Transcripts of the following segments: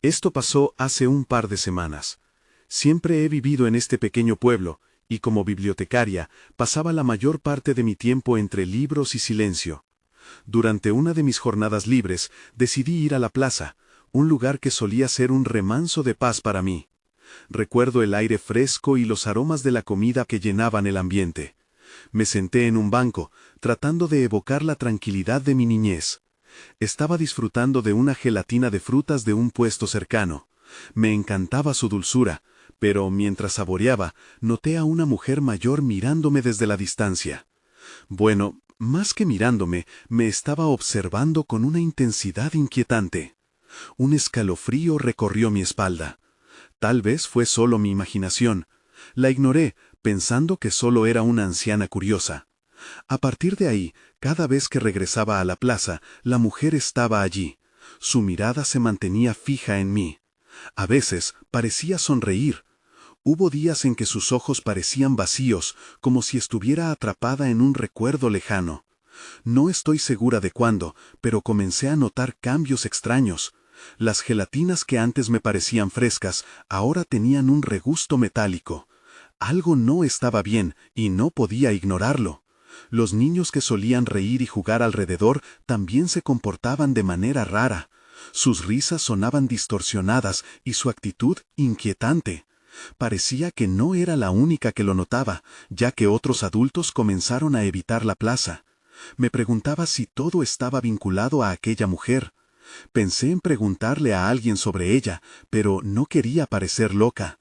Esto pasó hace un par de semanas. Siempre he vivido en este pequeño pueblo, y como bibliotecaria, pasaba la mayor parte de mi tiempo entre libros y silencio. Durante una de mis jornadas libres, decidí ir a la plaza, un lugar que solía ser un remanso de paz para mí. Recuerdo el aire fresco y los aromas de la comida que llenaban el ambiente. Me senté en un banco, tratando de evocar la tranquilidad de mi niñez. Estaba disfrutando de una gelatina de frutas de un puesto cercano. Me encantaba su dulzura, pero mientras saboreaba, noté a una mujer mayor mirándome desde la distancia. Bueno, más que mirándome, me estaba observando con una intensidad inquietante. Un escalofrío recorrió mi espalda. Tal vez fue solo mi imaginación. La ignoré, pensando que solo era una anciana curiosa. A partir de ahí, cada vez que regresaba a la plaza, la mujer estaba allí. Su mirada se mantenía fija en mí. A veces parecía sonreír. Hubo días en que sus ojos parecían vacíos, como si estuviera atrapada en un recuerdo lejano. No estoy segura de cuándo, pero comencé a notar cambios extraños. Las gelatinas que antes me parecían frescas, ahora tenían un regusto metálico. Algo no estaba bien, y no podía ignorarlo. Los niños que solían reír y jugar alrededor también se comportaban de manera rara. Sus risas sonaban distorsionadas y su actitud inquietante. Parecía que no era la única que lo notaba, ya que otros adultos comenzaron a evitar la plaza. Me preguntaba si todo estaba vinculado a aquella mujer. Pensé en preguntarle a alguien sobre ella, pero no quería parecer loca.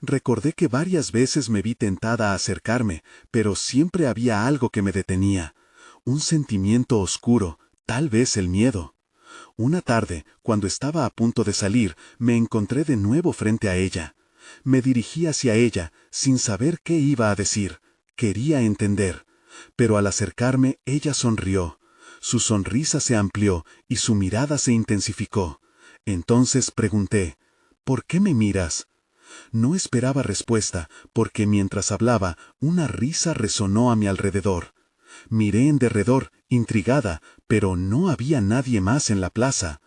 Recordé que varias veces me vi tentada a acercarme, pero siempre había algo que me detenía. Un sentimiento oscuro, tal vez el miedo. Una tarde, cuando estaba a punto de salir, me encontré de nuevo frente a ella. Me dirigí hacia ella, sin saber qué iba a decir. Quería entender. Pero al acercarme, ella sonrió. Su sonrisa se amplió y su mirada se intensificó. Entonces pregunté, ¿por qué me miras? No esperaba respuesta, porque mientras hablaba, una risa resonó a mi alrededor. Miré en derredor, intrigada, pero no había nadie más en la plaza.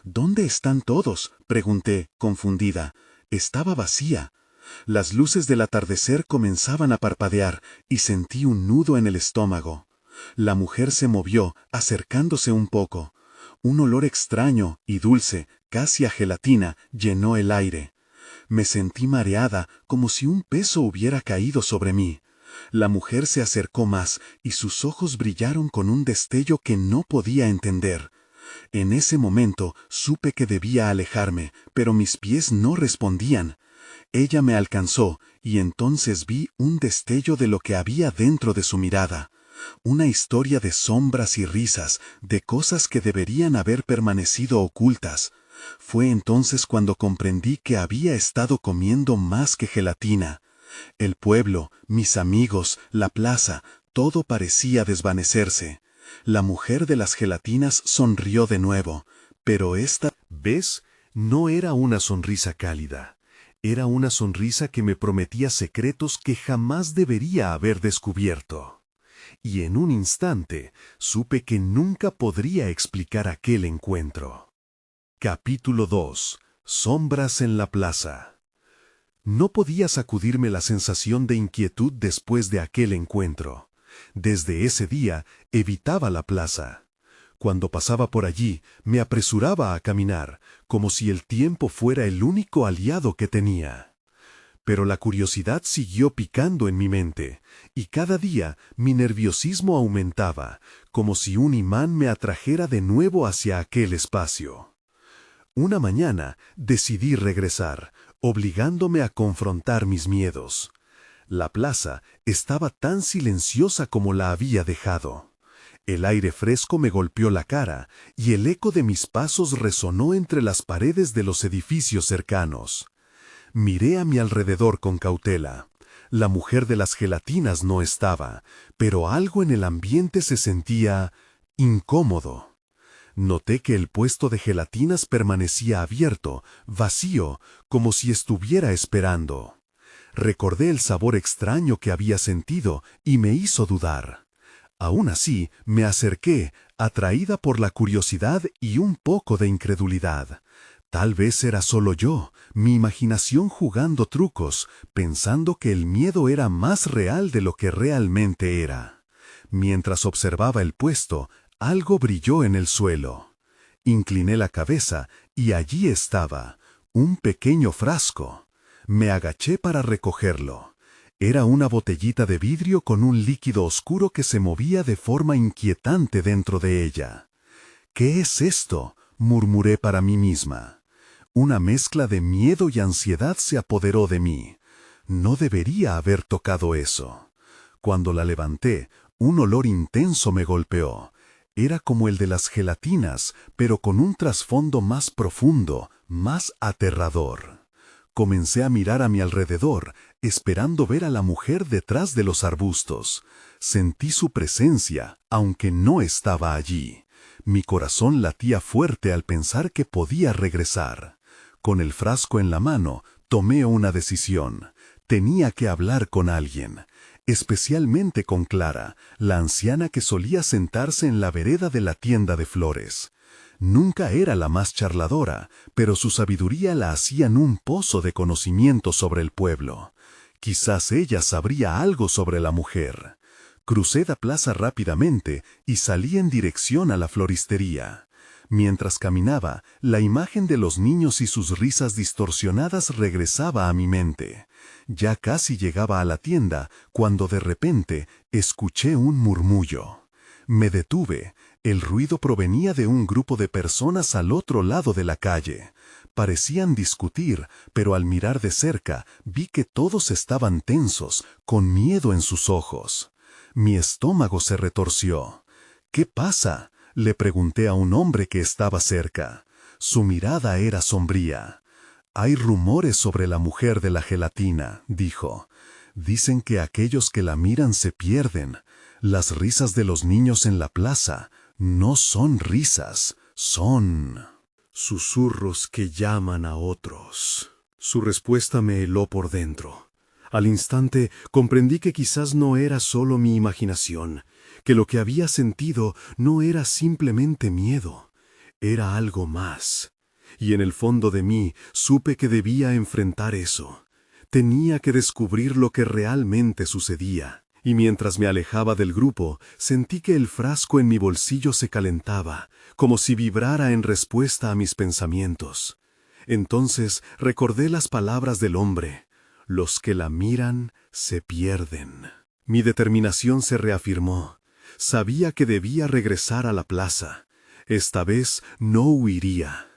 ¿Dónde están todos?, pregunté, confundida. Estaba vacía. Las luces del atardecer comenzaban a parpadear, y sentí un nudo en el estómago. La mujer se movió, acercándose un poco. Un olor extraño y dulce, casi a gelatina, llenó el aire. Me sentí mareada, como si un peso hubiera caído sobre mí. La mujer se acercó más, y sus ojos brillaron con un destello que no podía entender. En ese momento supe que debía alejarme, pero mis pies no respondían. Ella me alcanzó, y entonces vi un destello de lo que había dentro de su mirada. Una historia de sombras y risas, de cosas que deberían haber permanecido ocultas. Fue entonces cuando comprendí que había estado comiendo más que gelatina. El pueblo, mis amigos, la plaza, todo parecía desvanecerse. La mujer de las gelatinas sonrió de nuevo, pero esta ¿Ves? No era una sonrisa cálida. Era una sonrisa que me prometía secretos que jamás debería haber descubierto. Y en un instante supe que nunca podría explicar aquel encuentro. Capítulo 2. Sombras en la plaza. No podía sacudirme la sensación de inquietud después de aquel encuentro. Desde ese día evitaba la plaza. Cuando pasaba por allí, me apresuraba a caminar, como si el tiempo fuera el único aliado que tenía. Pero la curiosidad siguió picando en mi mente, y cada día mi nerviosismo aumentaba, como si un imán me atrajera de nuevo hacia aquel espacio. Una mañana decidí regresar, obligándome a confrontar mis miedos. La plaza estaba tan silenciosa como la había dejado. El aire fresco me golpeó la cara y el eco de mis pasos resonó entre las paredes de los edificios cercanos. Miré a mi alrededor con cautela. La mujer de las gelatinas no estaba, pero algo en el ambiente se sentía incómodo. Noté que el puesto de gelatinas permanecía abierto, vacío, como si estuviera esperando. Recordé el sabor extraño que había sentido y me hizo dudar. Aún así, me acerqué, atraída por la curiosidad y un poco de incredulidad. Tal vez era solo yo, mi imaginación jugando trucos, pensando que el miedo era más real de lo que realmente era. Mientras observaba el puesto, algo brilló en el suelo. Incliné la cabeza y allí estaba, un pequeño frasco. Me agaché para recogerlo. Era una botellita de vidrio con un líquido oscuro que se movía de forma inquietante dentro de ella. «¿Qué es esto?», murmuré para mí misma. Una mezcla de miedo y ansiedad se apoderó de mí. No debería haber tocado eso. Cuando la levanté, un olor intenso me golpeó. Era como el de las gelatinas, pero con un trasfondo más profundo, más aterrador. Comencé a mirar a mi alrededor, esperando ver a la mujer detrás de los arbustos. Sentí su presencia, aunque no estaba allí. Mi corazón latía fuerte al pensar que podía regresar. Con el frasco en la mano, tomé una decisión. Tenía que hablar con alguien, especialmente con Clara, la anciana que solía sentarse en la vereda de la tienda de flores. Nunca era la más charladora, pero su sabiduría la hacían un pozo de conocimiento sobre el pueblo. Quizás ella sabría algo sobre la mujer. Crucé la plaza rápidamente y salí en dirección a la floristería. Mientras caminaba, la imagen de los niños y sus risas distorsionadas regresaba a mi mente. Ya casi llegaba a la tienda, cuando de repente escuché un murmullo. Me detuve. El ruido provenía de un grupo de personas al otro lado de la calle. Parecían discutir, pero al mirar de cerca vi que todos estaban tensos, con miedo en sus ojos. Mi estómago se retorció. «¿Qué pasa?», le pregunté a un hombre que estaba cerca. Su mirada era sombría. «Hay rumores sobre la mujer de la gelatina», dijo. «Dicen que aquellos que la miran se pierden. Las risas de los niños en la plaza no son risas, son susurros que llaman a otros». Su respuesta me heló por dentro. Al instante comprendí que quizás no era solo mi imaginación, que lo que había sentido no era simplemente miedo, era algo más. Y en el fondo de mí supe que debía enfrentar eso. Tenía que descubrir lo que realmente sucedía. Y mientras me alejaba del grupo, sentí que el frasco en mi bolsillo se calentaba, como si vibrara en respuesta a mis pensamientos. Entonces recordé las palabras del hombre: «Los que la miran se pierden». Mi determinación se reafirmó. Sabía que debía regresar a la plaza. Esta vez no huiría.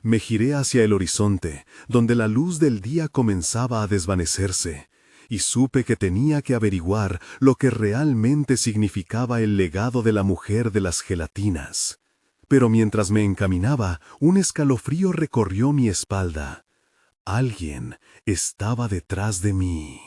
Me giré hacia el horizonte, donde la luz del día comenzaba a desvanecerse, y supe que tenía que averiguar lo que realmente significaba el legado de la mujer de las gelatinas. Pero mientras me encaminaba, un escalofrío recorrió mi espalda. Alguien estaba detrás de mí.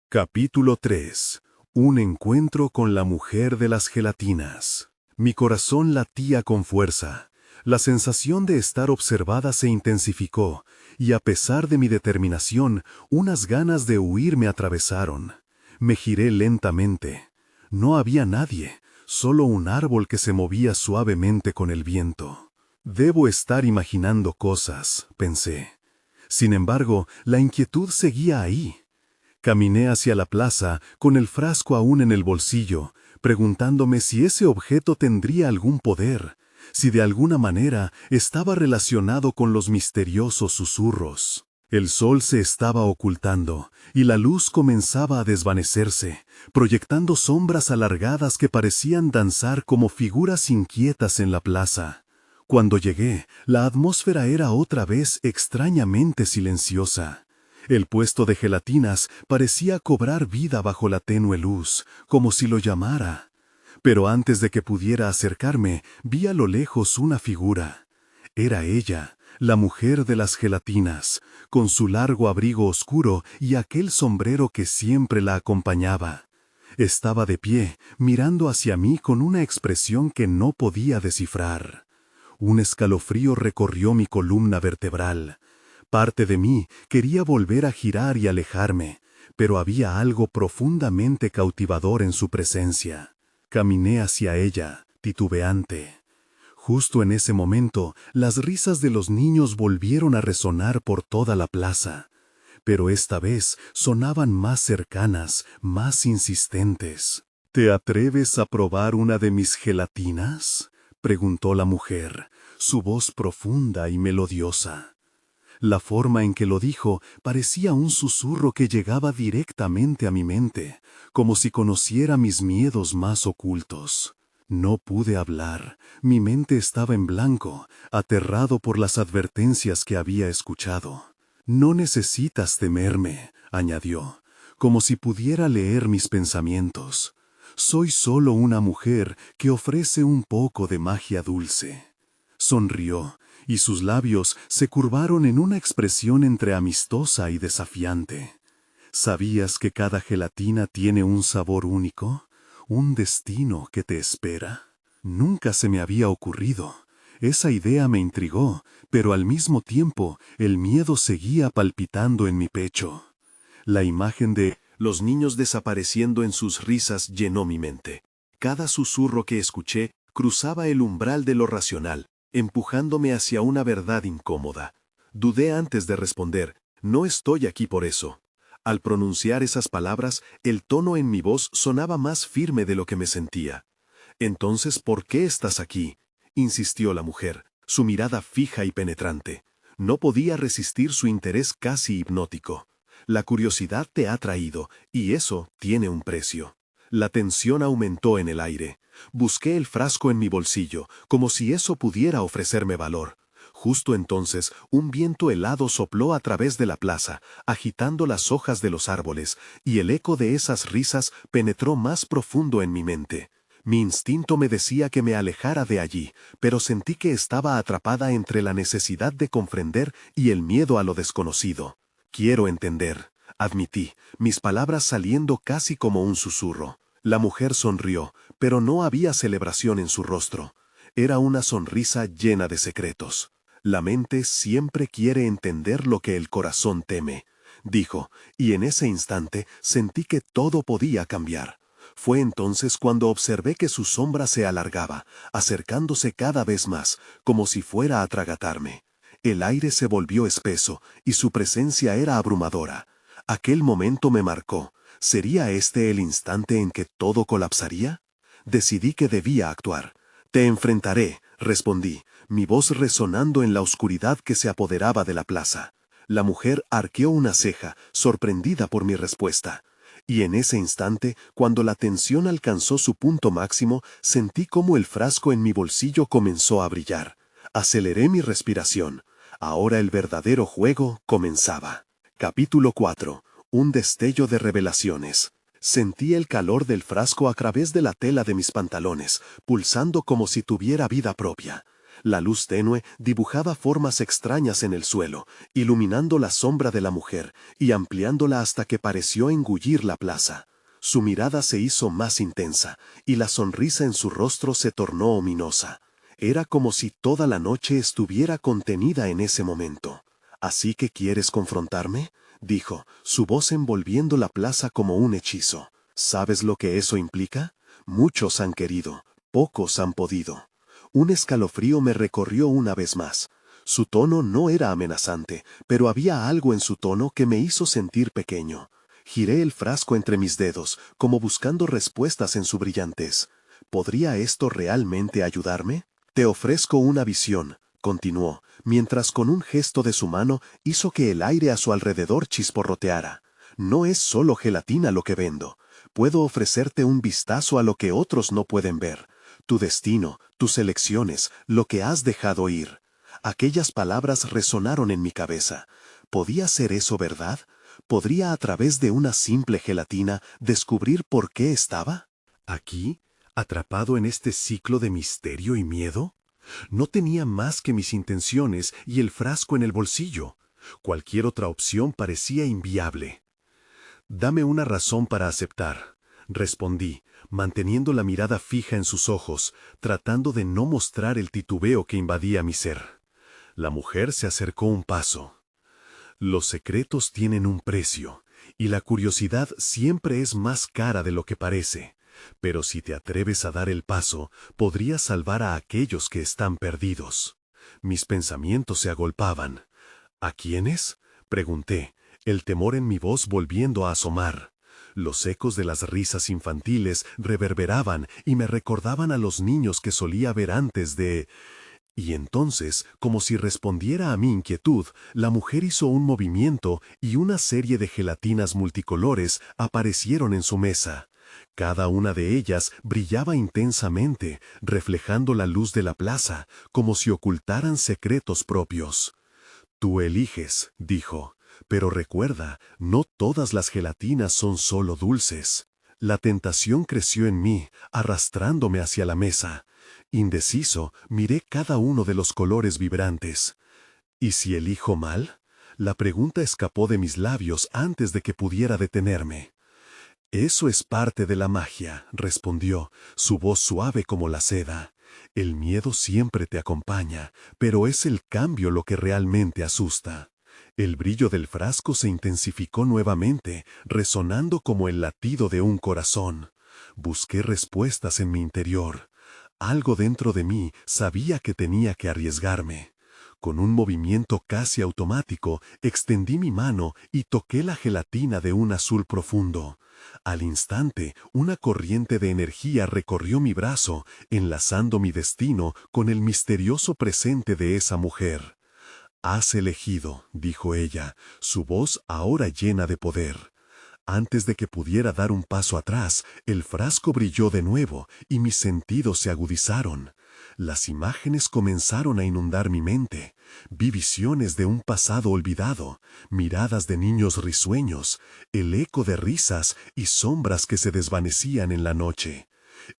Capítulo 3. Un encuentro con la mujer de las gelatinas. Mi corazón latía con fuerza. La sensación de estar observada se intensificó, y a pesar de mi determinación, unas ganas de huir me atravesaron. Me giré lentamente. No había nadie, solo un árbol que se movía suavemente con el viento. Debo estar imaginando cosas, pensé. Sin embargo, la inquietud seguía ahí. Caminé hacia la plaza, con el frasco aún en el bolsillo, preguntándome si ese objeto tendría algún poder, si de alguna manera estaba relacionado con los misteriosos susurros. El sol se estaba ocultando, y la luz comenzaba a desvanecerse, proyectando sombras alargadas que parecían danzar como figuras inquietas en la plaza. Cuando llegué, la atmósfera era otra vez extrañamente silenciosa. El puesto de gelatinas parecía cobrar vida bajo la tenue luz, como si lo llamara. Pero antes de que pudiera acercarme, vi a lo lejos una figura. Era ella, la mujer de las gelatinas, con su largo abrigo oscuro y aquel sombrero que siempre la acompañaba. Estaba de pie, mirando hacia mí con una expresión que no podía descifrar. Un escalofrío recorrió mi columna vertebral. Parte de mí quería volver a girar y alejarme, pero había algo profundamente cautivador en su presencia. Caminé hacia ella, titubeante. Justo en ese momento, las risas de los niños volvieron a resonar por toda la plaza, pero esta vez sonaban más cercanas, más insistentes. ¿Te atreves a probar una de mis gelatinas?, preguntó la mujer, su voz profunda y melodiosa. La forma en que lo dijo parecía un susurro que llegaba directamente a mi mente, como si conociera mis miedos más ocultos. No pude hablar, mi mente estaba en blanco, aterrado por las advertencias que había escuchado. «No necesitas temerme», añadió, como si pudiera leer mis pensamientos. «Soy solo una mujer que ofrece un poco de magia dulce». Sonrió, y sus labios se curvaron en una expresión entre amistosa y desafiante. ¿Sabías que cada gelatina tiene un sabor único? ¿Un destino que te espera? Nunca se me había ocurrido. Esa idea me intrigó, pero al mismo tiempo el miedo seguía palpitando en mi pecho. La imagen de los niños desapareciendo en sus risas llenó mi mente. Cada susurro que escuché cruzaba el umbral de lo racional, empujándome hacia una verdad incómoda. Dudé antes de responder, no estoy aquí por eso. Al pronunciar esas palabras, el tono en mi voz sonaba más firme de lo que me sentía. «Entonces, ¿por qué estás aquí?», insistió la mujer, su mirada fija y penetrante. No podía resistir su interés casi hipnótico. «La curiosidad te ha traído, y eso tiene un precio». La tensión aumentó en el aire. Busqué el frasco en mi bolsillo, como si eso pudiera ofrecerme valor. Justo entonces, un viento helado sopló a través de la plaza, agitando las hojas de los árboles, y el eco de esas risas penetró más profundo en mi mente. Mi instinto me decía que me alejara de allí, pero sentí que estaba atrapada entre la necesidad de comprender y el miedo a lo desconocido. «Quiero entender», admití, mis palabras saliendo casi como un susurro. La mujer sonrió, pero no había celebración en su rostro. Era una sonrisa llena de secretos. «La mente siempre quiere entender lo que el corazón teme», dijo, y en ese instante sentí que todo podía cambiar. Fue entonces cuando observé que su sombra se alargaba, acercándose cada vez más, como si fuera a tragatarme. El aire se volvió espeso, y su presencia era abrumadora. Aquel momento me marcó. ¿Sería este el instante en que todo colapsaría? Decidí que debía actuar. «Te enfrentaré», respondí, mi voz resonando en la oscuridad que se apoderaba de la plaza. La mujer arqueó una ceja, sorprendida por mi respuesta. Y en ese instante, cuando la tensión alcanzó su punto máximo, sentí cómo el frasco en mi bolsillo comenzó a brillar. Aceleré mi respiración. Ahora el verdadero juego comenzaba. Capítulo 4. Un destello de revelaciones. Sentí el calor del frasco a través de la tela de mis pantalones, pulsando como si tuviera vida propia. La luz tenue dibujaba formas extrañas en el suelo, iluminando la sombra de la mujer y ampliándola hasta que pareció engullir la plaza. Su mirada se hizo más intensa, y la sonrisa en su rostro se tornó ominosa. Era como si toda la noche estuviera contenida en ese momento. «¿Así que quieres confrontarme?», dijo, su voz envolviendo la plaza como un hechizo. «¿Sabes lo que eso implica? Muchos han querido, pocos han podido». Un escalofrío me recorrió una vez más. Su tono no era amenazante, pero había algo en su tono que me hizo sentir pequeño. Giré el frasco entre mis dedos, como buscando respuestas en su brillantez. ¿Podría esto realmente ayudarme? «Te ofrezco una visión», continuó, mientras con un gesto de su mano hizo que el aire a su alrededor chisporroteara. «No es solo gelatina lo que vendo. Puedo ofrecerte un vistazo a lo que otros no pueden ver. Tu destino, tus elecciones, lo que has dejado ir». Aquellas palabras resonaron en mi cabeza. ¿Podía ser eso verdad? ¿Podría a través de una simple gelatina descubrir por qué estaba aquí, atrapado en este ciclo de misterio y miedo? No tenía más que mis intenciones y el frasco en el bolsillo. Cualquier otra opción parecía inviable. «Dame una razón para aceptar», respondí, manteniendo la mirada fija en sus ojos, tratando de no mostrar el titubeo que invadía mi ser. La mujer se acercó un paso. «Los secretos tienen un precio, y la curiosidad siempre es más cara de lo que parece. Pero si te atreves a dar el paso, podrías salvar a aquellos que están perdidos. Mis pensamientos se agolpaban. ¿A quiénes? Pregunté, el temor en mi voz volviendo a asomar. Los ecos de las risas infantiles reverberaban y me recordaban a los niños que solía ver antes de... Y entonces, como si respondiera a mi inquietud, la mujer hizo un movimiento y una serie de gelatinas multicolores aparecieron en su mesa. Cada una de ellas brillaba intensamente, reflejando la luz de la plaza, como si ocultaran secretos propios. «Tú eliges», dijo, «pero recuerda, no todas las gelatinas son solo dulces». La tentación creció en mí, arrastrándome hacia la mesa. Indeciso, miré cada uno de los colores vibrantes. ¿Y si elijo mal? La pregunta escapó de mis labios antes de que pudiera detenerme. «Eso es parte de la magia», respondió, su voz suave como la seda. «El miedo siempre te acompaña, pero es el cambio lo que realmente asusta». El brillo del frasco se intensificó nuevamente, resonando como el latido de un corazón. Busqué respuestas en mi interior. Algo dentro de mí sabía que tenía que arriesgarme. Con un movimiento casi automático, extendí mi mano y toqué la gelatina de un azul profundo. Al instante, una corriente de energía recorrió mi brazo, enlazando mi destino con el misterioso presente de esa mujer. «Has elegido», dijo ella, su voz ahora llena de poder. Antes de que pudiera dar un paso atrás, el frasco brilló de nuevo y mis sentidos se agudizaron. Las imágenes comenzaron a inundar mi mente. Vi visiones de un pasado olvidado, miradas de niños risueños, el eco de risas y sombras que se desvanecían en la noche.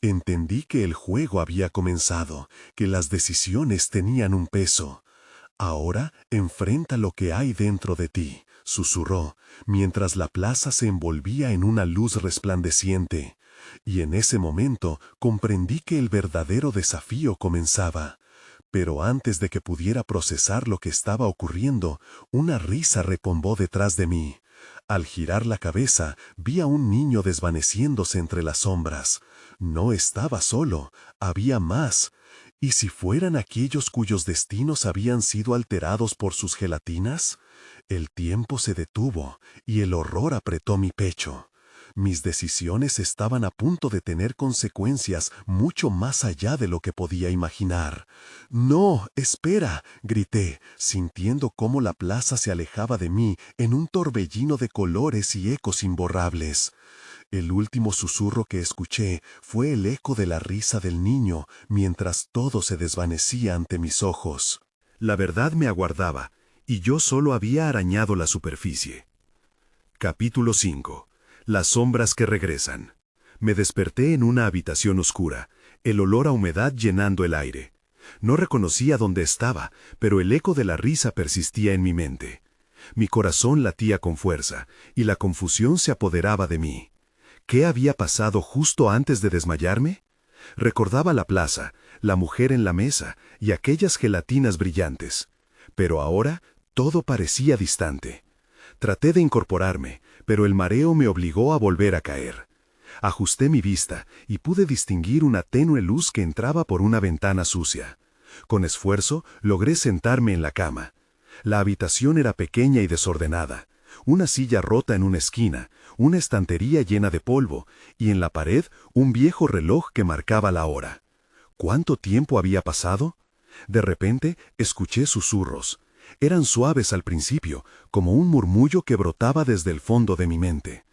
Entendí que el juego había comenzado, que las decisiones tenían un peso. «Ahora enfrenta lo que hay dentro de ti», susurró, mientras la plaza se envolvía en una luz resplandeciente. Y en ese momento comprendí que el verdadero desafío comenzaba. Pero antes de que pudiera procesar lo que estaba ocurriendo, una risa retumbó detrás de mí. Al girar la cabeza, vi a un niño desvaneciéndose entre las sombras. No estaba solo, había más. ¿Y si fueran aquellos cuyos destinos habían sido alterados por sus gelatinas? El tiempo se detuvo y el horror apretó mi pecho. Mis decisiones estaban a punto de tener consecuencias mucho más allá de lo que podía imaginar. «No, espera», grité, sintiendo cómo la plaza se alejaba de mí en un torbellino de colores y ecos imborrables. El último susurro que escuché fue el eco de la risa del niño mientras todo se desvanecía ante mis ojos. La verdad me aguardaba, y yo solo había arañado la superficie. Capítulo 5. Las sombras que regresan. Me desperté en una habitación oscura, el olor a humedad llenando el aire. No reconocía dónde estaba, pero el eco de la risa persistía en mi mente. Mi corazón latía con fuerza, y la confusión se apoderaba de mí. ¿Qué había pasado justo antes de desmayarme? Recordaba la plaza, la mujer en la mesa y aquellas gelatinas brillantes. Pero ahora todo parecía distante. Traté de incorporarme, pero el mareo me obligó a volver a caer. Ajusté mi vista y pude distinguir una tenue luz que entraba por una ventana sucia. Con esfuerzo logré sentarme en la cama. La habitación era pequeña y desordenada. Una silla rota en una esquina, una estantería llena de polvo, y en la pared un viejo reloj que marcaba la hora. ¿Cuánto tiempo había pasado? De repente escuché susurros. Eran suaves al principio, como un murmullo que brotaba desde el fondo de mi mente.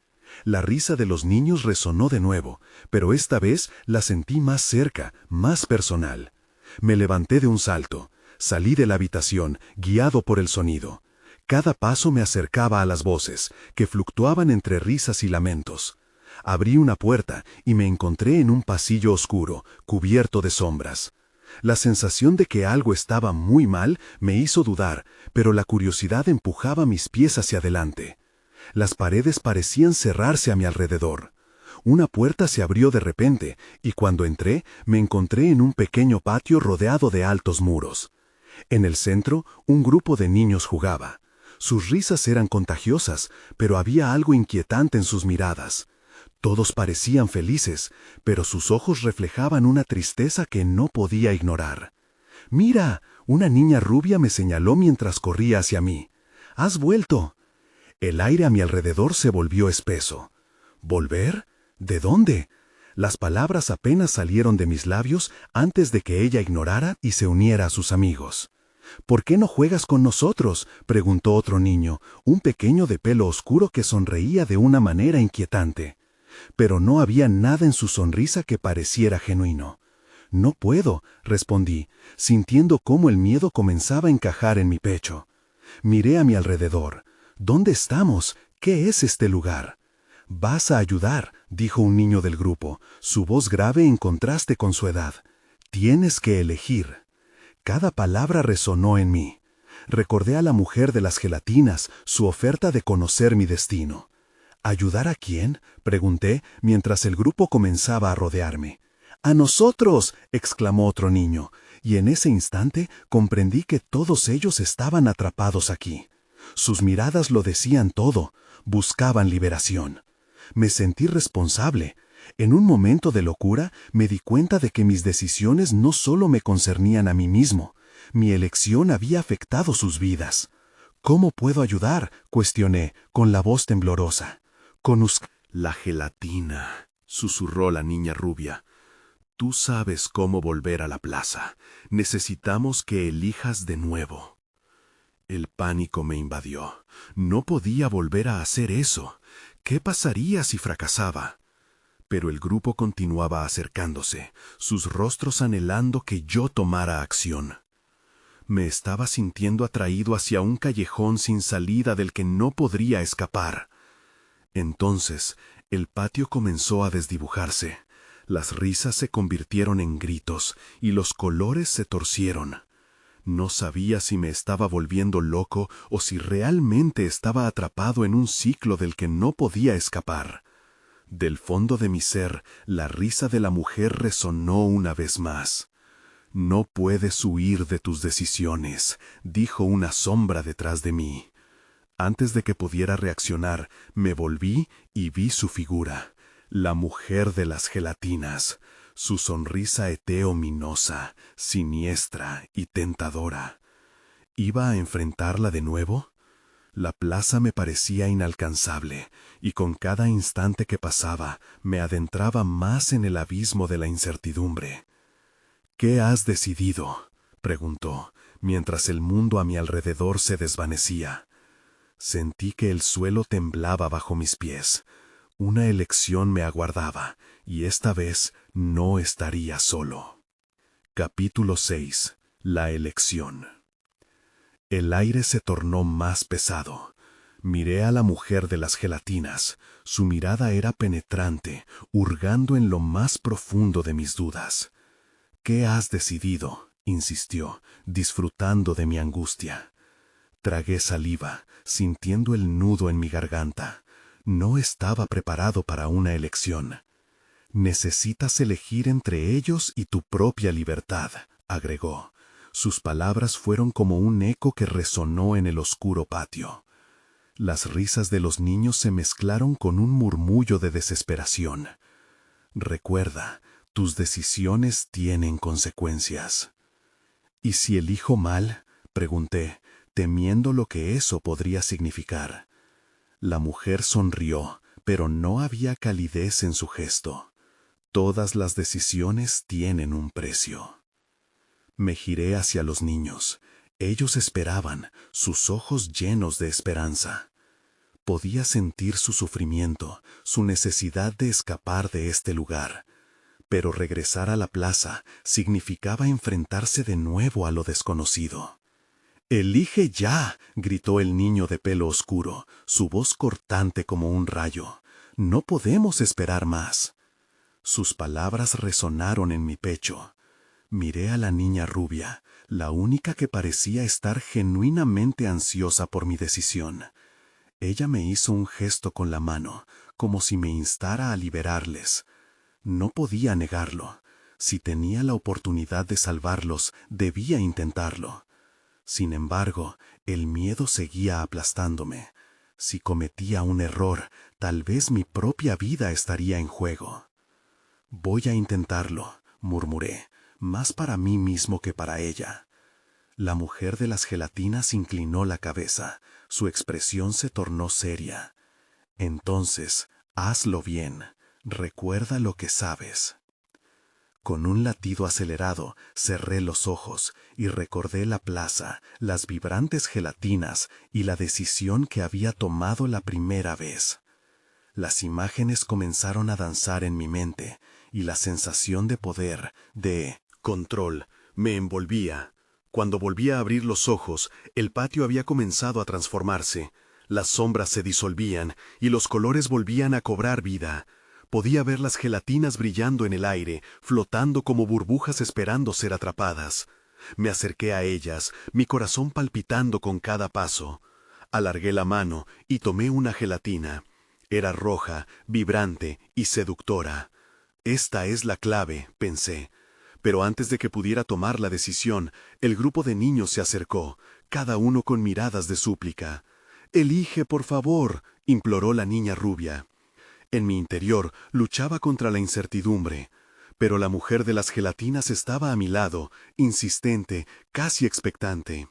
La risa de los niños resonó de nuevo, pero esta vez la sentí más cerca, más personal. Me levanté de un salto. Salí de la habitación, guiado por el sonido. Cada paso me acercaba a las voces, que fluctuaban entre risas y lamentos. Abrí una puerta y me encontré en un pasillo oscuro, cubierto de sombras. La sensación de que algo estaba muy mal me hizo dudar, pero la curiosidad empujaba mis pies hacia adelante. Las paredes parecían cerrarse a mi alrededor. Una puerta se abrió de repente, y cuando entré, me encontré en un pequeño patio rodeado de altos muros. En el centro, un grupo de niños jugaba. Sus risas eran contagiosas, pero había algo inquietante en sus miradas. Todos parecían felices, pero sus ojos reflejaban una tristeza que no podía ignorar. «Mira», una niña rubia me señaló mientras corría hacia mí. «¡Has vuelto!». El aire a mi alrededor se volvió espeso. ¿Volver? ¿De dónde? Las palabras apenas salieron de mis labios antes de que ella ignorara y se uniera a sus amigos. «¿Por qué no juegas con nosotros?», preguntó otro niño, un pequeño de pelo oscuro que sonreía de una manera inquietante. Pero no había nada en su sonrisa que pareciera genuino. «No puedo», respondí, sintiendo cómo el miedo comenzaba a encajar en mi pecho. Miré a mi alrededor. «¿Dónde estamos? ¿Qué es este lugar?». «Vas a ayudar», dijo un niño del grupo, su voz grave en contraste con su edad. «Tienes que elegir». Cada palabra resonó en mí. Recordé a la mujer de las gelatinas, su oferta de conocer mi destino. «¿Ayudar a quién?», pregunté mientras el grupo comenzaba a rodearme. «¡A nosotros!», exclamó otro niño, y en ese instante comprendí que todos ellos estaban atrapados aquí. Sus miradas lo decían todo, buscaban liberación. Me sentí responsable. En un momento de locura me di cuenta de que mis decisiones no solo me concernían a mí mismo, mi elección había afectado sus vidas. «¿Cómo puedo ayudar?», cuestioné, con la voz temblorosa. «La gelatina», susurró la niña rubia. «Tú sabes cómo volver a la plaza. Necesitamos que elijas de nuevo». El pánico me invadió. No podía volver a hacer eso. ¿Qué pasaría si fracasaba? Pero el grupo continuaba acercándose, sus rostros anhelando que yo tomara acción. Me estaba sintiendo atraído hacia un callejón sin salida del que no podría escapar. Entonces, el patio comenzó a desdibujarse. Las risas se convirtieron en gritos y los colores se torcieron. No sabía si me estaba volviendo loco o si realmente estaba atrapado en un ciclo del que no podía escapar. Del fondo de mi ser, la risa de la mujer resonó una vez más. «No puedes huir de tus decisiones», dijo una sombra detrás de mí. Antes de que pudiera reaccionar, me volví y vi su figura, la mujer de las gelatinas, su sonrisa eteominosa, siniestra y tentadora. ¿Iba a enfrentarla de nuevo? La plaza me parecía inalcanzable, y con cada instante que pasaba, me adentraba más en el abismo de la incertidumbre. «¿Qué has decidido?», preguntó, mientras el mundo a mi alrededor se desvanecía. Sentí que el suelo temblaba bajo mis pies. Una elección me aguardaba, y esta vez no estaría solo. Capítulo 6. La elección. El aire se tornó más pesado. Miré a la mujer de las gelatinas. Su mirada era penetrante, hurgando en lo más profundo de mis dudas. «¿Qué has decidido?», insistió, disfrutando de mi angustia. Tragué saliva, sintiendo el nudo en mi garganta. No estaba preparado para una elección. «Necesitas elegir entre ellos y tu propia libertad», agregó. Sus palabras fueron como un eco que resonó en el oscuro patio. Las risas de los niños se mezclaron con un murmullo de desesperación. «Recuerda, tus decisiones tienen consecuencias». «¿Y si elijo mal?», pregunté, temiendo lo que eso podría significar. La mujer sonrió, pero no había calidez en su gesto. «Todas las decisiones tienen un precio». Me giré hacia los niños. Ellos esperaban, sus ojos llenos de esperanza. Podía sentir su sufrimiento, su necesidad de escapar de este lugar. Pero regresar a la plaza significaba enfrentarse de nuevo a lo desconocido. «Elige ya», gritó el niño de pelo oscuro, su voz cortante como un rayo. «No podemos esperar más». Sus palabras resonaron en mi pecho. Miré a la niña rubia, la única que parecía estar genuinamente ansiosa por mi decisión. Ella me hizo un gesto con la mano, como si me instara a liberarles. No podía negarlo. Si tenía la oportunidad de salvarlos, debía intentarlo. Sin embargo, el miedo seguía aplastándome. Si cometía un error, tal vez mi propia vida estaría en juego. Voy a intentarlo, murmuré, más para mí mismo que para ella. La mujer de las gelatinas inclinó la cabeza, su expresión se tornó seria. Entonces, hazlo bien, recuerda lo que sabes. Con un latido acelerado, cerré los ojos y recordé la plaza, las vibrantes gelatinas y la decisión que había tomado la primera vez. Las imágenes comenzaron a danzar en mi mente y la sensación de poder, de control, me envolvía. Cuando volví a abrir los ojos, el patio había comenzado a transformarse. Las sombras se disolvían y los colores volvían a cobrar vida. Podía ver las gelatinas brillando en el aire, flotando como burbujas esperando ser atrapadas. Me acerqué a ellas, mi corazón palpitando con cada paso. Alargué la mano y tomé una gelatina. Era roja, vibrante y seductora. Esta es la clave, pensé. Pero antes de que pudiera tomar la decisión, el grupo de niños se acercó, cada uno con miradas de súplica. «Elige, por favor», imploró la niña rubia. En mi interior luchaba contra la incertidumbre, pero la mujer de las gelatinas estaba a mi lado, insistente, casi expectante.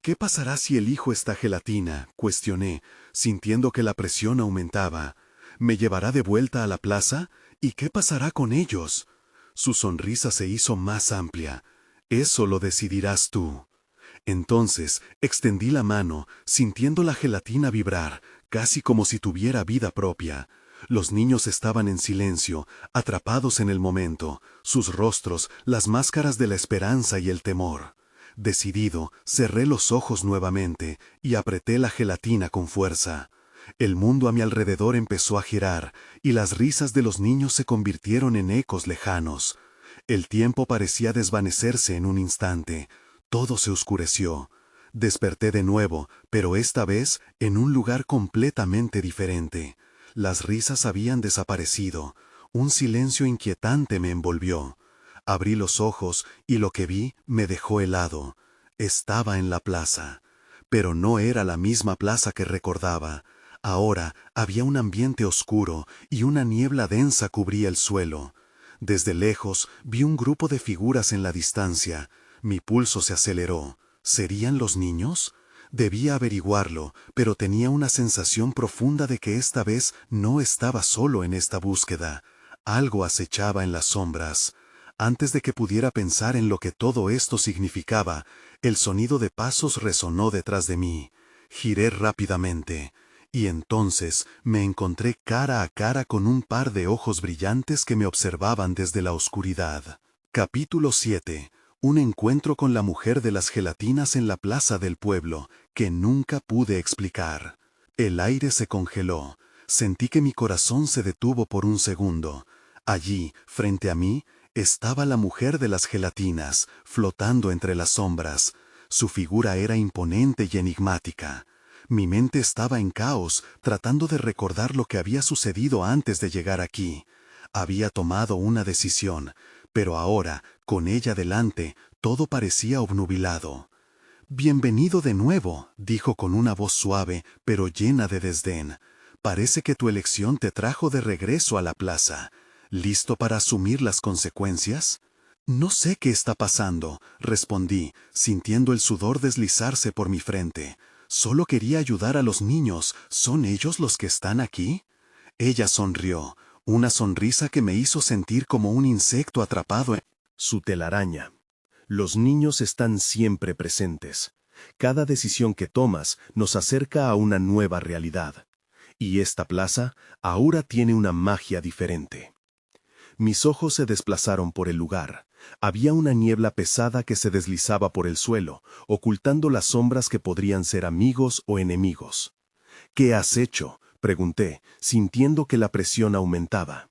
«¿Qué pasará si elijo esta gelatina?», cuestioné, sintiendo que la presión aumentaba. «¿Me llevará de vuelta a la plaza? ¿Y qué pasará con ellos?». Su sonrisa se hizo más amplia. «Eso lo decidirás tú». Entonces extendí la mano, sintiendo la gelatina vibrar, casi como si tuviera vida propia. Los niños estaban en silencio, atrapados en el momento, sus rostros, las máscaras de la esperanza y el temor. Decidido, cerré los ojos nuevamente y apreté la gelatina con fuerza. El mundo a mi alrededor empezó a girar y las risas de los niños se convirtieron en ecos lejanos. El tiempo parecía desvanecerse en un instante. Todo se oscureció. Desperté de nuevo, pero esta vez en un lugar completamente diferente. Las risas habían desaparecido. Un silencio inquietante me envolvió. Abrí los ojos y lo que vi me dejó helado. Estaba en la plaza. Pero no era la misma plaza que recordaba. Ahora había un ambiente oscuro y una niebla densa cubría el suelo. Desde lejos vi un grupo de figuras en la distancia. Mi pulso se aceleró. ¿Serían los niños? Debía averiguarlo, pero tenía una sensación profunda de que esta vez no estaba solo en esta búsqueda. Algo acechaba en las sombras. Antes de que pudiera pensar en lo que todo esto significaba, el sonido de pasos resonó detrás de mí. Giré rápidamente, y entonces me encontré cara a cara con un par de ojos brillantes que me observaban desde la oscuridad. Capítulo 7. Un encuentro con la mujer de las gelatinas en la plaza del pueblo, que nunca pude explicar. El aire se congeló. Sentí que mi corazón se detuvo por un segundo. Allí, frente a mí, estaba la mujer de las gelatinas, flotando entre las sombras. Su figura era imponente y enigmática. Mi mente estaba en caos, tratando de recordar lo que había sucedido antes de llegar aquí. Había tomado una decisión, pero ahora, con ella delante, todo parecía obnubilado. «Bienvenido de nuevo», dijo con una voz suave, pero llena de desdén. «Parece que tu elección te trajo de regreso a la plaza. ¿Listo para asumir las consecuencias?» «No sé qué está pasando», respondí, sintiendo el sudor deslizarse por mi frente. «Solo quería ayudar a los niños. ¿Son ellos los que están aquí?» Ella sonrió, una sonrisa que me hizo sentir como un insecto atrapado en su telaraña. «Los niños están siempre presentes. Cada decisión que tomas nos acerca a una nueva realidad. Y esta plaza ahora tiene una magia diferente». Mis ojos se desplazaron por el lugar. Había una niebla pesada que se deslizaba por el suelo, ocultando las sombras que podrían ser amigos o enemigos. «¿Qué has hecho?», pregunté, sintiendo que la presión aumentaba.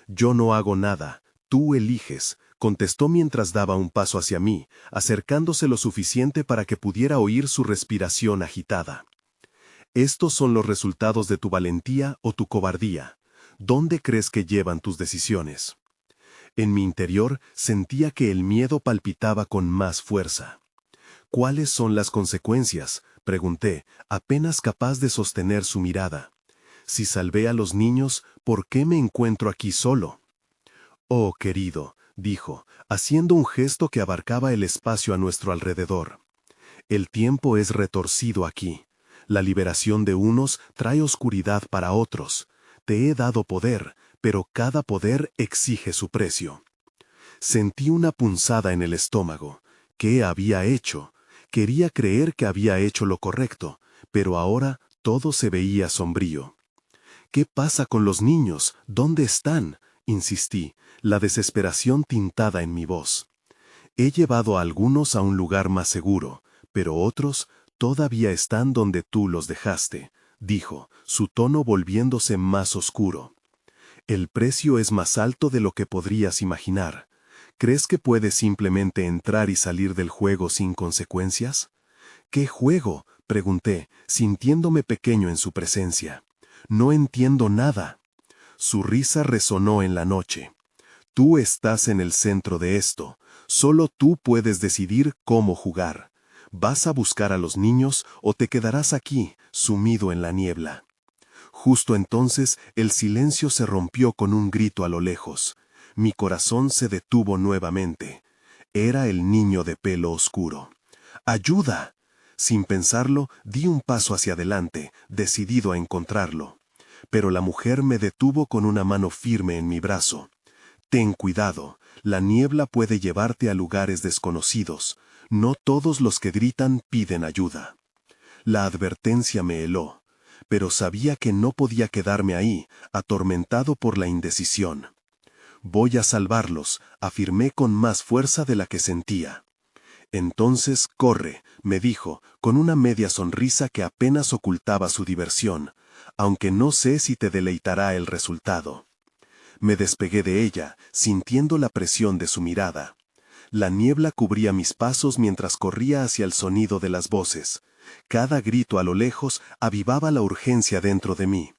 «Yo no hago nada, tú eliges», contestó mientras daba un paso hacia mí, acercándose lo suficiente para que pudiera oír su respiración agitada. «Estos son los resultados de tu valentía o tu cobardía. ¿Dónde crees que llevan tus decisiones?». En mi interior sentía que el miedo palpitaba con más fuerza. ¿Cuáles son las consecuencias?, pregunté, apenas capaz de sostener su mirada. Si salvé a los niños, ¿por qué me encuentro aquí solo? Oh, querido, dijo, haciendo un gesto que abarcaba el espacio a nuestro alrededor. El tiempo es retorcido aquí. La liberación de unos trae oscuridad para otros. Te he dado poder, pero cada poder exige su precio. Sentí una punzada en el estómago. ¿Qué había hecho? Quería creer que había hecho lo correcto, pero ahora todo se veía sombrío. ¿Qué pasa con los niños? ¿Dónde están?, insistí, la desesperación tintada en mi voz. He llevado a algunos a un lugar más seguro, pero otros todavía están donde tú los dejaste, dijo, su tono volviéndose más oscuro. El precio es más alto de lo que podrías imaginar. ¿Crees que puedes simplemente entrar y salir del juego sin consecuencias? ¿Qué juego?, pregunté, sintiéndome pequeño en su presencia. No entiendo nada. Su risa resonó en la noche. Tú estás en el centro de esto. Solo tú puedes decidir cómo jugar. ¿Vas a buscar a los niños o te quedarás aquí, sumido en la niebla? Justo entonces el silencio se rompió con un grito a lo lejos. Mi corazón se detuvo nuevamente. Era el niño de pelo oscuro. ¡Ayuda! Sin pensarlo, di un paso hacia adelante, decidido a encontrarlo. Pero la mujer me detuvo con una mano firme en mi brazo. Ten cuidado, la niebla puede llevarte a lugares desconocidos. No todos los que gritan piden ayuda. La advertencia me heló, pero sabía que no podía quedarme ahí, atormentado por la indecisión. Voy a salvarlos, afirmé con más fuerza de la que sentía. Entonces corre, me dijo, con una media sonrisa que apenas ocultaba su diversión, aunque no sé si te deleitará el resultado. Me despegué de ella, sintiendo la presión de su mirada. La niebla cubría mis pasos mientras corría hacia el sonido de las voces. Cada grito a lo lejos avivaba la urgencia dentro de mí.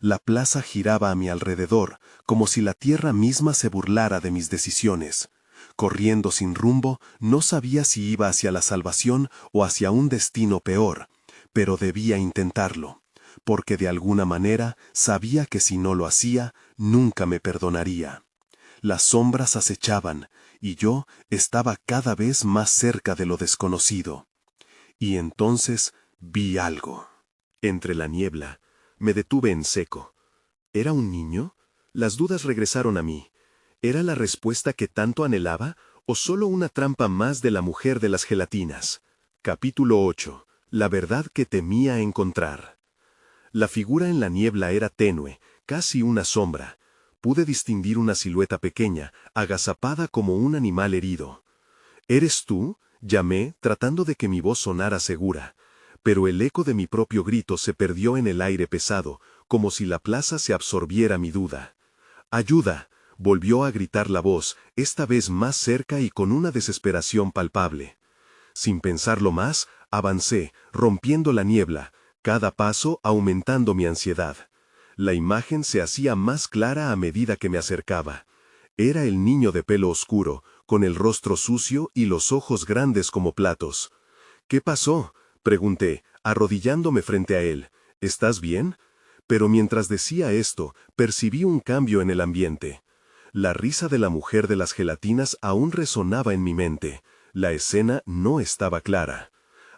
La plaza giraba a mi alrededor, como si la tierra misma se burlara de mis decisiones. Corriendo sin rumbo, no sabía si iba hacia la salvación o hacia un destino peor, pero debía intentarlo, porque de alguna manera sabía que si no lo hacía, nunca me perdonaría. Las sombras acechaban, y yo estaba cada vez más cerca de lo desconocido. Y entonces vi algo. Entre la niebla, me detuve en seco. ¿Era un niño? Las dudas regresaron a mí. ¿Era la respuesta que tanto anhelaba o solo una trampa más de la mujer de las gelatinas? Capítulo 8. La verdad que temía encontrar. La figura en la niebla era tenue, casi una sombra. Pude distinguir una silueta pequeña, agazapada como un animal herido. ¿Eres tú?, llamé, tratando de que mi voz sonara segura. Pero el eco de mi propio grito se perdió en el aire pesado, como si la plaza se absorbiera mi duda. ¡Ayuda!, volvió a gritar la voz, esta vez más cerca y con una desesperación palpable. Sin pensarlo más, avancé, rompiendo la niebla, cada paso aumentando mi ansiedad. La imagen se hacía más clara a medida que me acercaba. Era el niño de pelo oscuro, con el rostro sucio y los ojos grandes como platos. ¿Qué pasó?, pregunté, arrodillándome frente a él. ¿Estás bien? Pero mientras decía esto, percibí un cambio en el ambiente. La risa de la mujer de las gelatinas aún resonaba en mi mente. La escena no estaba clara.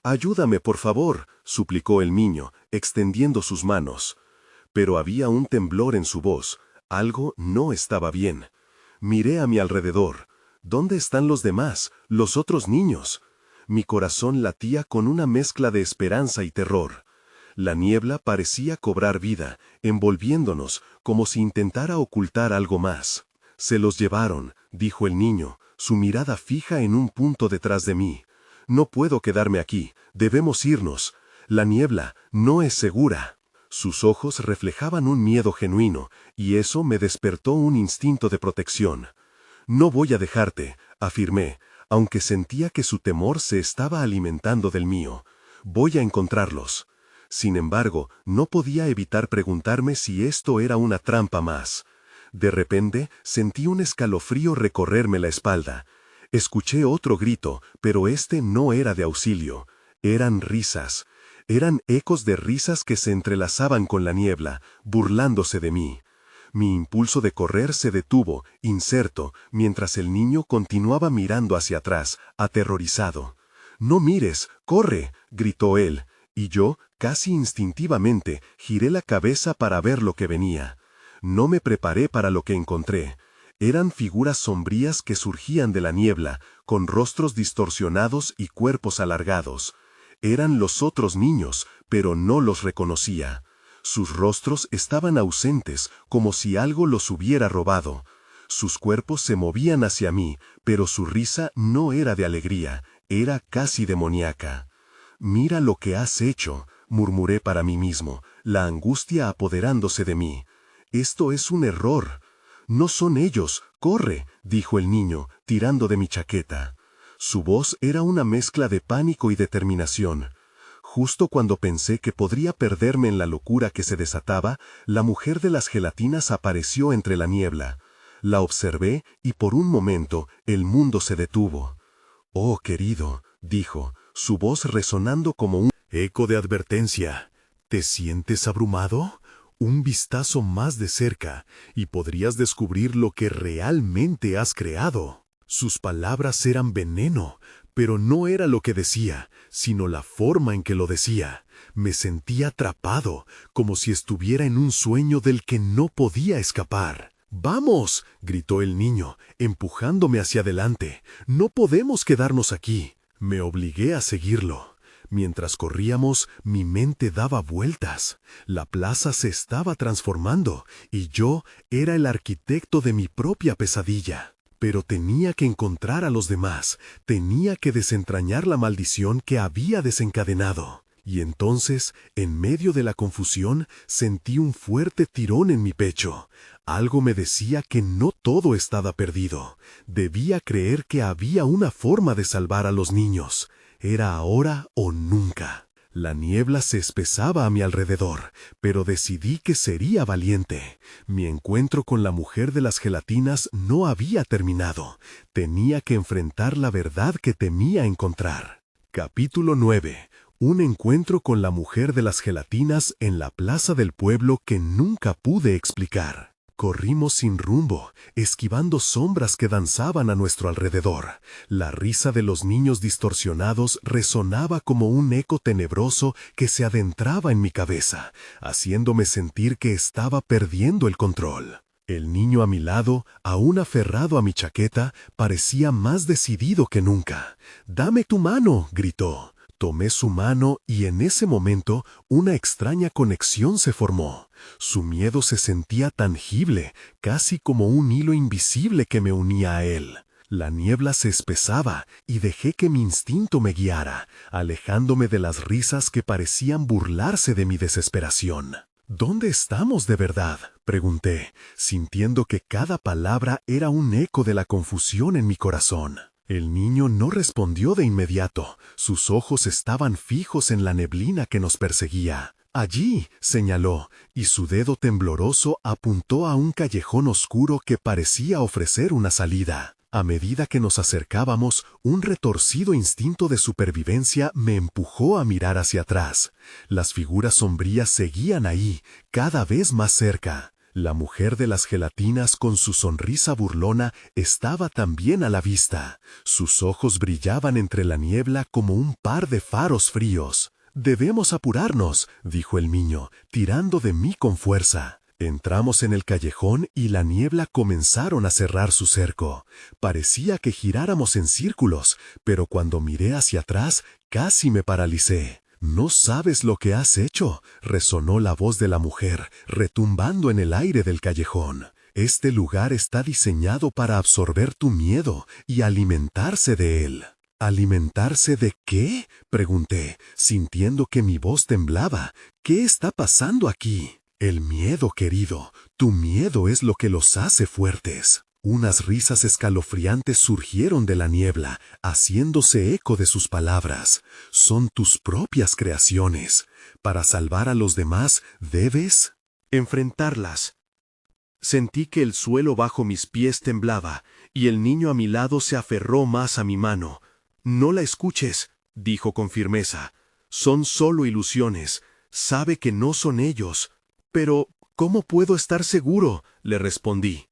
«Ayúdame, por favor», suplicó el niño, extendiendo sus manos. Pero había un temblor en su voz. Algo no estaba bien. Miré a mi alrededor. ¿Dónde están los demás, los otros niños? Mi corazón latía con una mezcla de esperanza y terror. La niebla parecía cobrar vida, envolviéndonos, como si intentara ocultar algo más. «Se los llevaron», dijo el niño, su mirada fija en un punto detrás de mí. «No puedo quedarme aquí, debemos irnos. La niebla no es segura». Sus ojos reflejaban un miedo genuino, y eso me despertó un instinto de protección. «No voy a dejarte», afirmé, aunque sentía que su temor se estaba alimentando del mío. «Voy a encontrarlos». Sin embargo, no podía evitar preguntarme si esto era una trampa más. De repente, sentí un escalofrío recorrerme la espalda. Escuché otro grito, pero este no era de auxilio. Eran risas. Eran ecos de risas que se entrelazaban con la niebla, burlándose de mí. Mi impulso de correr se detuvo, incerto, mientras el niño continuaba mirando hacia atrás, aterrorizado. «No mires, corre», gritó él, y yo, casi instintivamente, giré la cabeza para ver lo que venía. No me preparé para lo que encontré. Eran figuras sombrías que surgían de la niebla, con rostros distorsionados y cuerpos alargados. Eran los otros niños, pero no los reconocía. Sus rostros estaban ausentes, como si algo los hubiera robado. Sus cuerpos se movían hacia mí, pero su risa no era de alegría, era casi demoníaca. «Mira lo que has hecho», murmuré para mí mismo, la angustia apoderándose de mí. «Esto es un error». «No son ellos, corre», dijo el niño, tirando de mi chaqueta. Su voz era una mezcla de pánico y determinación. Justo cuando pensé que podría perderme en la locura que se desataba, la mujer de las gelatinas apareció entre la niebla. La observé y por un momento el mundo se detuvo. «Oh, querido», dijo, su voz resonando como un eco de advertencia. «¿Te sientes abrumado? Un vistazo más de cerca y podrías descubrir lo que realmente has creado». Sus palabras eran veneno, pero no era lo que decía, sino la forma en que lo decía. Me sentía atrapado, como si estuviera en un sueño del que no podía escapar. «¡Vamos!», gritó el niño, empujándome hacia adelante. «No podemos quedarnos aquí». Me obligué a seguirlo. Mientras corríamos, mi mente daba vueltas. La plaza se estaba transformando, y yo era el arquitecto de mi propia pesadilla. Pero tenía que encontrar a los demás, tenía que desentrañar la maldición que había desencadenado. Y entonces, en medio de la confusión, sentí un fuerte tirón en mi pecho. Algo me decía que no todo estaba perdido. Debía creer que había una forma de salvar a los niños. Era ahora o nunca. La niebla se espesaba a mi alrededor, pero decidí que sería valiente. Mi encuentro con la mujer de las gelatinas no había terminado. Tenía que enfrentar la verdad que temía encontrar. Capítulo 9. Un encuentro con la mujer de las gelatinas en la plaza del pueblo que nunca pude explicar. Corrimos sin rumbo, esquivando sombras que danzaban a nuestro alrededor. La risa de los niños distorsionados resonaba como un eco tenebroso que se adentraba en mi cabeza, haciéndome sentir que estaba perdiendo el control. El niño a mi lado, aún aferrado a mi chaqueta, parecía más decidido que nunca. «¡Dame tu mano!», gritó. Tomé su mano y en ese momento una extraña conexión se formó. Su miedo se sentía tangible, casi como un hilo invisible que me unía a él. La niebla se espesaba y dejé que mi instinto me guiara, alejándome de las risas que parecían burlarse de mi desesperación. «¿Dónde estamos de verdad?», pregunté, sintiendo que cada palabra era un eco de la confusión en mi corazón. El niño no respondió de inmediato. Sus ojos estaban fijos en la neblina que nos perseguía. «Allí», señaló, y su dedo tembloroso apuntó a un callejón oscuro que parecía ofrecer una salida. A medida que nos acercábamos, un retorcido instinto de supervivencia me empujó a mirar hacia atrás. Las figuras sombrías seguían ahí, cada vez más cerca. La mujer de las gelatinas con su sonrisa burlona estaba también a la vista. Sus ojos brillaban entre la niebla como un par de faros fríos. «Debemos apurarnos», dijo el niño, tirando de mí con fuerza. Entramos en el callejón y la niebla comenzaron a cerrar su cerco. Parecía que giráramos en círculos, pero cuando miré hacia atrás, casi me paralicé. «No sabes lo que has hecho», resonó la voz de la mujer, retumbando en el aire del callejón. «Este lugar está diseñado para absorber tu miedo y alimentarse de él». «¿Alimentarse de qué?», pregunté, sintiendo que mi voz temblaba. «¿Qué está pasando aquí?». «El miedo, querido. Tu miedo es lo que los hace fuertes». Unas risas escalofriantes surgieron de la niebla, haciéndose eco de sus palabras. «Son tus propias creaciones. Para salvar a los demás, debes enfrentarlas». Sentí que el suelo bajo mis pies temblaba, y el niño a mi lado se aferró más a mi mano. «No la escuches», dijo con firmeza. «Son solo ilusiones. Sabe que no son ellos». «Pero, ¿cómo puedo estar seguro?», le respondí.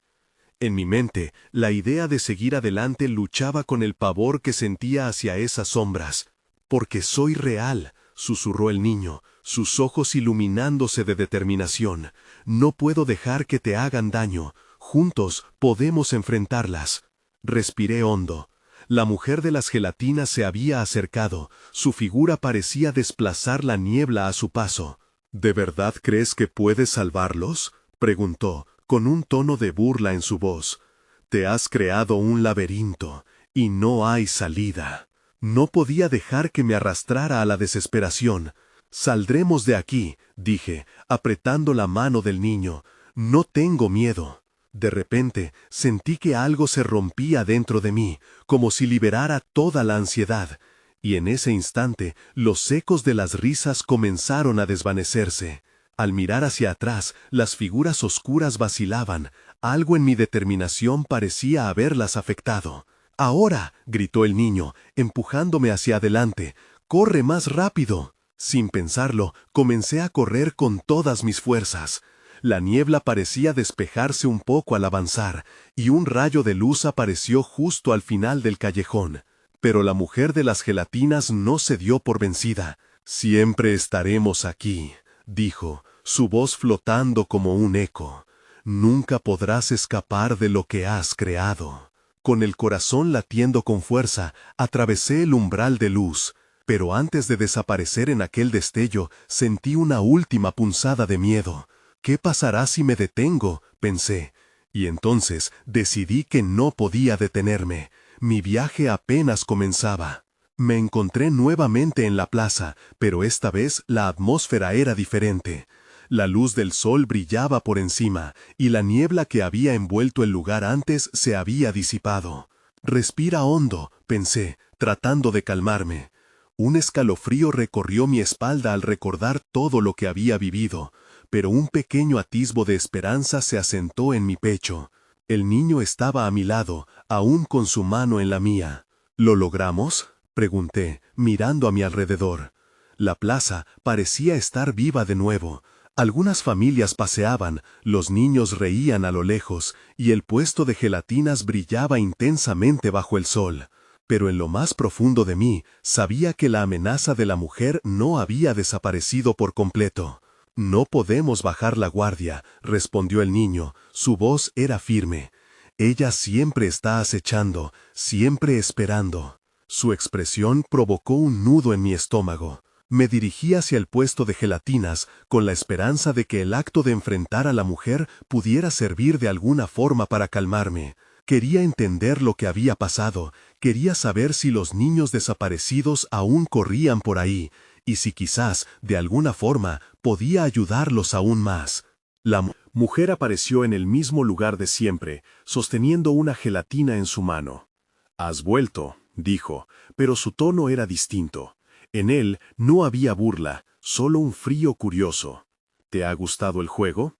En mi mente, la idea de seguir adelante luchaba con el pavor que sentía hacia esas sombras. «Porque soy real», susurró el niño, sus ojos iluminándose de determinación. «No puedo dejar que te hagan daño. Juntos podemos enfrentarlas». Respiré hondo. La mujer de las gelatinas se había acercado. Su figura parecía desplazar la niebla a su paso. «¿De verdad crees que puedes salvarlos?», preguntó, con un tono de burla en su voz. «Te has creado un laberinto, y no hay salida». No podía dejar que me arrastrara a la desesperación. «Saldremos de aquí», dije, apretando la mano del niño. «No tengo miedo». De repente, sentí que algo se rompía dentro de mí, como si liberara toda la ansiedad. Y en ese instante, los ecos de las risas comenzaron a desvanecerse. Al mirar hacia atrás, las figuras oscuras vacilaban. Algo en mi determinación parecía haberlas afectado. «Ahora», gritó el niño, empujándome hacia adelante. «¡Corre más rápido!». Sin pensarlo, comencé a correr con todas mis fuerzas. La niebla parecía despejarse un poco al avanzar, y un rayo de luz apareció justo al final del callejón. Pero la mujer de las gelatinas no se dio por vencida. «Siempre estaremos aquí», dijo, su voz flotando como un eco. «Nunca podrás escapar de lo que has creado». Con el corazón latiendo con fuerza, atravesé el umbral de luz, pero antes de desaparecer en aquel destello, sentí una última punzada de miedo. «¿Qué pasará si me detengo?», pensé, y entonces decidí que no podía detenerme. Mi viaje apenas comenzaba. Me encontré nuevamente en la plaza, pero esta vez la atmósfera era diferente. La luz del sol brillaba por encima, y la niebla que había envuelto el lugar antes se había disipado. «Respira hondo», pensé, tratando de calmarme. Un escalofrío recorrió mi espalda al recordar todo lo que había vivido, pero un pequeño atisbo de esperanza se asentó en mi pecho. El niño estaba a mi lado, aún con su mano en la mía. «¿Lo logramos?», pregunté, mirando a mi alrededor. La plaza parecía estar viva de nuevo. Algunas familias paseaban, los niños reían a lo lejos, y el puesto de gelatinas brillaba intensamente bajo el sol. Pero en lo más profundo de mí, sabía que la amenaza de la mujer no había desaparecido por completo. «No podemos bajar la guardia», respondió el niño, su voz era firme. «Ella siempre está acechando, siempre esperando». Su expresión provocó un nudo en mi estómago. Me dirigí hacia el puesto de gelatinas, con la esperanza de que el acto de enfrentar a la mujer pudiera servir de alguna forma para calmarme. Quería entender lo que había pasado, quería saber si los niños desaparecidos aún corrían por ahí, y si quizás, de alguna forma, podía ayudarlos aún más. La mujer apareció en el mismo lugar de siempre, sosteniendo una gelatina en su mano. «Has vuelto», dijo, pero su tono era distinto. En él no había burla, solo un frío curioso. «¿Te ha gustado el juego?».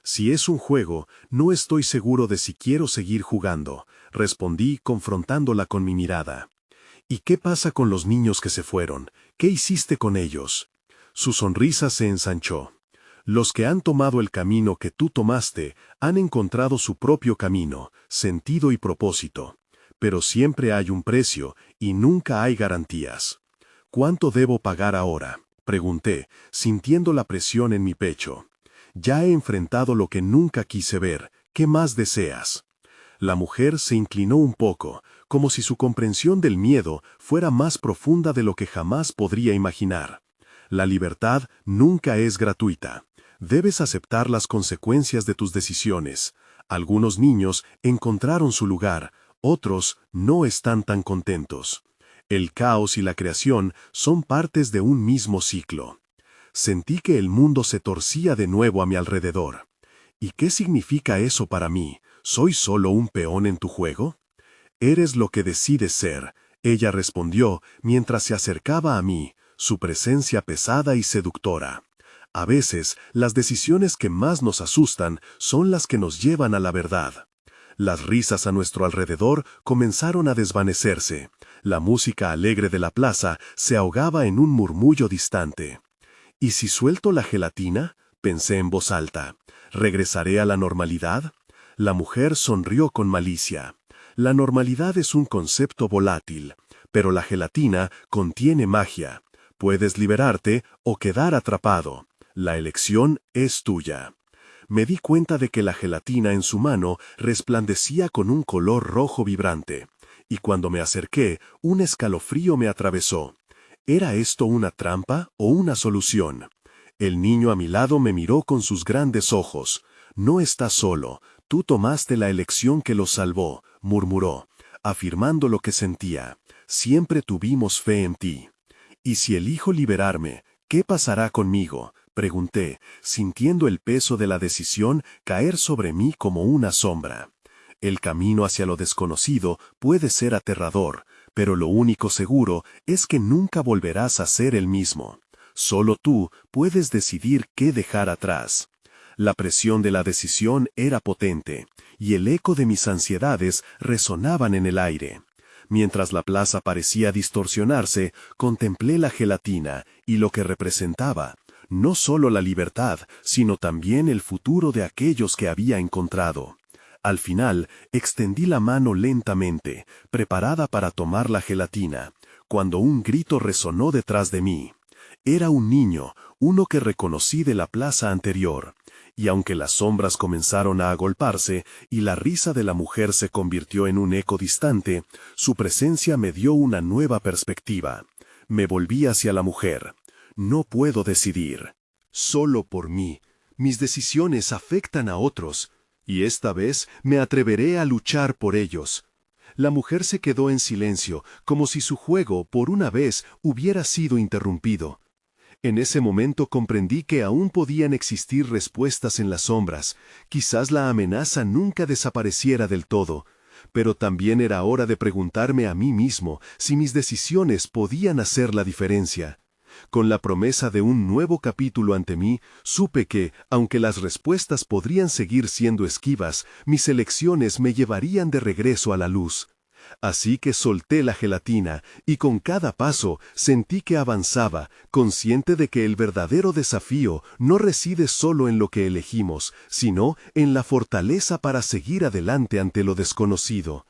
«Si es un juego, no estoy seguro de si quiero seguir jugando», respondí confrontándola con mi mirada. «¿Y qué pasa con los niños que se fueron? ¿Qué hiciste con ellos?». Su sonrisa se ensanchó. «Los que han tomado el camino que tú tomaste han encontrado su propio camino, sentido y propósito. Pero siempre hay un precio y nunca hay garantías». «¿Cuánto debo pagar ahora?», pregunté, sintiendo la presión en mi pecho. «Ya he enfrentado lo que nunca quise ver. ¿Qué más deseas?». La mujer se inclinó un poco, como si su comprensión del miedo fuera más profunda de lo que jamás podría imaginar. «La libertad nunca es gratuita. Debes aceptar las consecuencias de tus decisiones. Algunos niños encontraron su lugar, otros no están tan contentos. El caos y la creación son partes de un mismo ciclo». Sentí que el mundo se torcía de nuevo a mi alrededor. «¿Y qué significa eso para mí? ¿Soy solo un peón en tu juego?». «Eres lo que decides ser», ella respondió mientras se acercaba a mí, su presencia pesada y seductora. A veces, las decisiones que más nos asustan son las que nos llevan a la verdad. Las risas a nuestro alrededor comenzaron a desvanecerse. La música alegre de la plaza se ahogaba en un murmullo distante. ¿Y si suelto la gelatina?, pensé en voz alta. ¿Regresaré a la normalidad? La mujer sonrió con malicia. La normalidad es un concepto volátil, pero la gelatina contiene magia. Puedes liberarte o quedar atrapado. La elección es tuya. Me di cuenta de que la gelatina en su mano resplandecía con un color rojo vibrante, y cuando me acerqué, un escalofrío me atravesó. ¿Era esto una trampa o una solución? El niño a mi lado me miró con sus grandes ojos. «No estás solo, tú tomaste la elección que los salvó», murmuró, afirmando lo que sentía. «Siempre tuvimos fe en ti». «¿Y si elijo liberarme, qué pasará conmigo?», pregunté, sintiendo el peso de la decisión caer sobre mí como una sombra. El camino hacia lo desconocido puede ser aterrador, pero lo único seguro es que nunca volverás a ser el mismo. Solo tú puedes decidir qué dejar atrás. La presión de la decisión era potente, y el eco de mis ansiedades resonaban en el aire. Mientras la plaza parecía distorsionarse, contemplé la gelatina y lo que representaba, no solo la libertad, sino también el futuro de aquellos que había encontrado. Al final, extendí la mano lentamente, preparada para tomar la gelatina, cuando un grito resonó detrás de mí. Era un niño, uno que reconocí de la plaza anterior, y aunque las sombras comenzaron a agolparse y la risa de la mujer se convirtió en un eco distante, su presencia me dio una nueva perspectiva. Me volví hacia la mujer. «No puedo decidir. Solo por mí. Mis decisiones afectan a otros, y esta vez me atreveré a luchar por ellos». La mujer se quedó en silencio, como si su juego, por una vez, hubiera sido interrumpido. En ese momento comprendí que aún podían existir respuestas en las sombras. Quizás la amenaza nunca desapareciera del todo, pero también era hora de preguntarme a mí mismo si mis decisiones podían hacer la diferencia. Con la promesa de un nuevo capítulo ante mí, supe que, aunque las respuestas podrían seguir siendo esquivas, mis elecciones me llevarían de regreso a la luz. Así que solté la gelatina y con cada paso sentí que avanzaba, consciente de que el verdadero desafío no reside solo en lo que elegimos, sino en la fortaleza para seguir adelante ante lo desconocido.